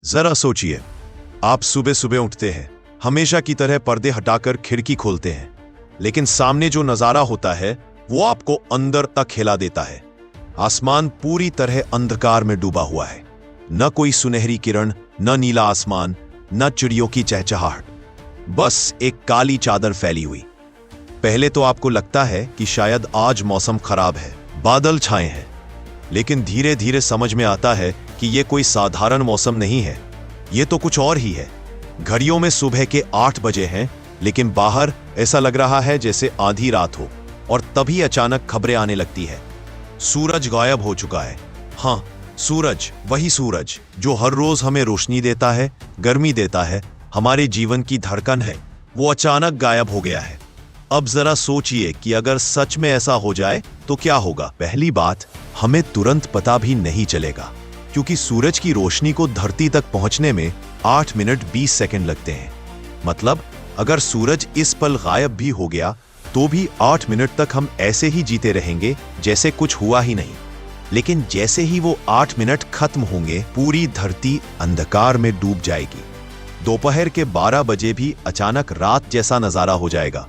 जरा सोचिए, आप सुबह सुबह उठते हैं, हमेशा की तरह पर्दे हटाकर खिड़की खोलते हैं, लेकिन सामने जो नजारा होता है वो आपको अंदर तक हिला देता है। आसमान पूरी तरह अंधकार में डूबा हुआ है, न कोई सुनहरी किरण, न नीला आसमान, न चिड़ियों की चहचहाहट, बस एक काली चादर फैली हुई। पहले तो आपको लगता है कि शायद आज मौसम खराब है, बादल छाए हैं, लेकिन धीरे धीरे समझ में आता है कि यह कोई साधारण मौसम नहीं है, यह तो कुछ और ही है। घड़ियों में सुबह के 8 बजे हैं, लेकिन बाहर ऐसा लग रहा है जैसे आधी रात हो। और तभी अचानक खबरें आने लगती है, सूरज गायब हो चुका है। हाँ, सूरज, वही सूरज जो हर रोज हमें रोशनी देता है, गर्मी देता है, हमारे जीवन की धड़कन है, वो अचानक गायब हो गया है। अब जरा सोचिए कि अगर सच में ऐसा हो जाए तो क्या होगा। पहली बात, हमें तुरंत पता भी नहीं चलेगा, क्योंकि सूरज की रोशनी को धरती तक पहुंचने में 8 मिनट 20 सेकंड लगते हैं। मतलब अगर सूरज इस पल गायब भी हो गया तो भी 8 मिनट तक हम ऐसे ही जीते रहेंगे जैसे कुछ हुआ ही नहीं। लेकिन जैसे ही वो 8 मिनट खत्म होंगे, पूरी धरती अंधकार में डूब जाएगी। दोपहर के 12 बजे भी अचानक रात जैसा नजारा हो जाएगा।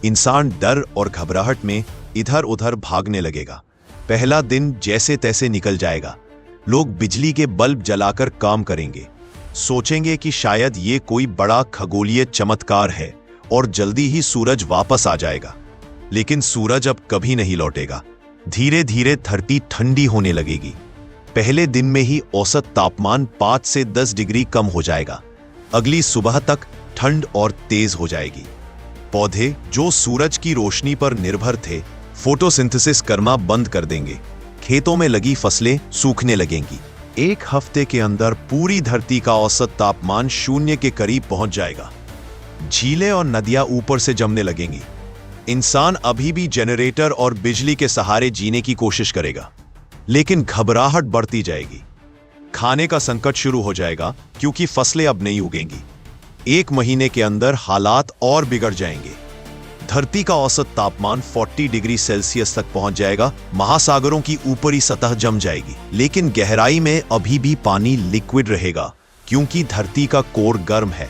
इंसान डर और घबराहट में इधर उधर भागने लगेगा। पहला दिन जैसे तैसे निकल जाएगा। लोग बिजली के बल्ब जलाकर काम करेंगे, सोचेंगे कि शायद ये कोई बड़ा खगोलीय चमत्कार है और जल्दी ही सूरज वापस आ जाएगा। लेकिन सूरज अब कभी नहीं लौटेगा। धीरे धीरे धरती ठंडी होने लगेगी। पहले दिन में ही औसत तापमान 5 से 10 डिग्री कम हो जाएगा। अगली सुबह तक ठंड और तेज हो जाएगी। पौधे जो सूरज की रोशनी पर निर्भर थे, फोटोसिंथेसिस करना बंद कर देंगे। खेतों में लगी फसलें सूखने लगेंगी। 1 हफ्ते के अंदर पूरी धरती का औसत तापमान 0 के करीब पहुंच जाएगा। झीलें और नदियां ऊपर से जमने लगेंगी। इंसान अभी भी जनरेटर और बिजली के सहारे जीने की कोशिश करेगा, लेकिन घबराहट बढ़ती जाएगी। खाने का संकट शुरू हो जाएगा, क्योंकि फसलें अब नहीं उगेंगी। 1 महीने के अंदर हालात और बिगड़ जाएंगे। धरती का औसत तापमान 40 डिग्री सेल्सियस तक पहुंच जाएगा। महासागरों की ऊपरी सतह जम जाएगी, लेकिन गहराई में अभी भी पानी लिक्विड रहेगा, क्योंकि धरती का कोर गर्म है।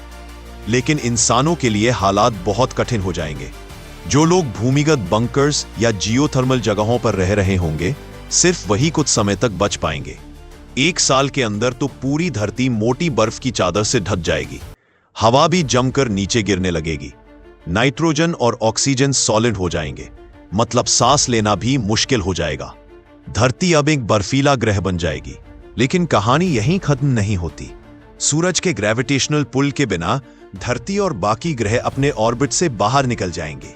लेकिन इंसानों के लिए हालात बहुत कठिन हो जाएंगे। जो लोग भूमिगत बंकर्स या जियोथर्मल जगहों पर रह रहे होंगे, सिर्फ वही कुछ समय तक बच पाएंगे। 1 साल के अंदर तो पूरी धरती मोटी बर्फ की चादर से ढक जाएगी। हवा भी जमकर नीचे गिरने लगेगी। नाइट्रोजन और ऑक्सीजन सॉलिड हो जाएंगे, मतलब सांस लेना भी मुश्किल हो जाएगा। धरती अब एक बर्फीला ग्रह बन जाएगी। लेकिन कहानी यहीं खत्म नहीं होती। सूरज के ग्रेविटेशनल पुल के बिना धरती और बाकी ग्रह अपने ऑर्बिट से बाहर निकल जाएंगे।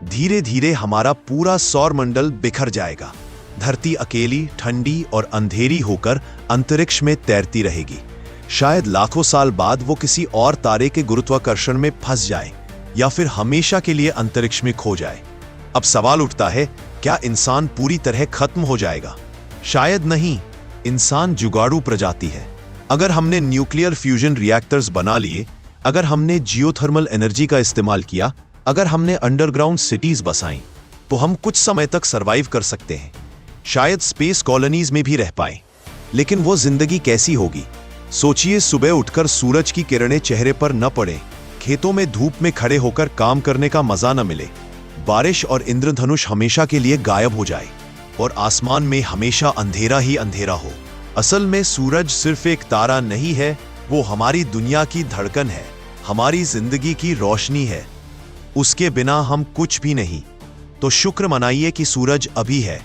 धीरे धीरे हमारा पूरा सौरमंडल बिखर जाएगा। धरती अकेली, ठंडी और अंधेरी होकर अंतरिक्ष में तैरती रहेगी। शायद लाखों साल बाद वो किसी और तारे के गुरुत्वाकर्षण में फंस जाए, या फिर हमेशा के लिए अंतरिक्ष में खो जाए। अब सवाल उठता है, क्या इंसान पूरी तरह खत्म हो जाएगा? शायद नहीं। इंसान जुगाड़ू प्रजाति है। अगर हमने न्यूक्लियर फ्यूजन रिएक्टर्स बना लिए, अगर हमने जियोथर्मल एनर्जी का इस्तेमाल किया, अगर हमने अंडरग्राउंड सिटीज बसाई, तो हम कुछ समय तक सरवाइव कर सकते हैं। शायद स्पेस कॉलोनीज में भी रह पाए। लेकिन वो जिंदगी कैसी होगी? सोचिए, सुबह उठकर सूरज की किरणें चेहरे पर न पड़े, खेतों में धूप में खड़े होकर काम करने का मजा न मिले, बारिश और इंद्रधनुष हमेशा के लिए गायब हो जाए, और आसमान में हमेशा अंधेरा ही अंधेरा हो। असल में सूरज सिर्फ एक तारा नहीं है, वो हमारी दुनिया की धड़कन है, हमारी जिंदगी की रोशनी है। उसके बिना हम कुछ भी नहीं। तो शुक्र मनाइए कि सूरज अभी है,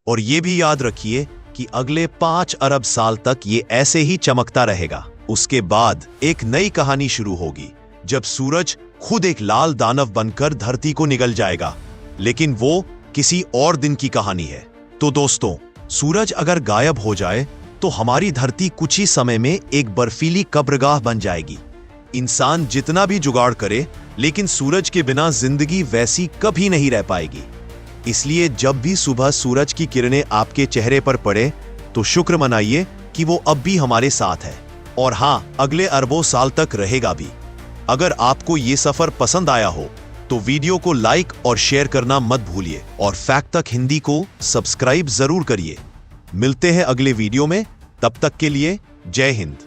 और ये भी याद रखिए कि अगले 5 अरब साल तक ये ऐसे ही चमकता रहेगा। उसके बाद एक नई कहानी शुरू होगी, जब सूरज खुद एक लाल दानव बनकर धरती को निगल जाएगा। लेकिन वो किसी और दिन की कहानी है। तो दोस्तों, सूरज अगर गायब हो जाए तो हमारी धरती कुछ ही समय में एक बर्फीली कब्रगाह बन जाएगी। इंसान जितना भी जुगाड़ करे, लेकिन सूरज के बिना जिंदगी वैसी कभी नहीं रह पाएगी। इसलिए जब भी सुबह सूरज की किरणें आपके चेहरे पर पड़े, तो शुक्र मनाइए कि वो अब भी हमारे साथ है, और हां, अगले अरबों साल तक रहेगा भी। अगर आपको ये सफर पसंद आया हो तो वीडियो को लाइक और शेयर करना मत भूलिए, और फैक्ट तक हिंदी को सब्सक्राइब जरूर करिए। मिलते हैं अगले वीडियो में, तब तक के लिए जय हिंद।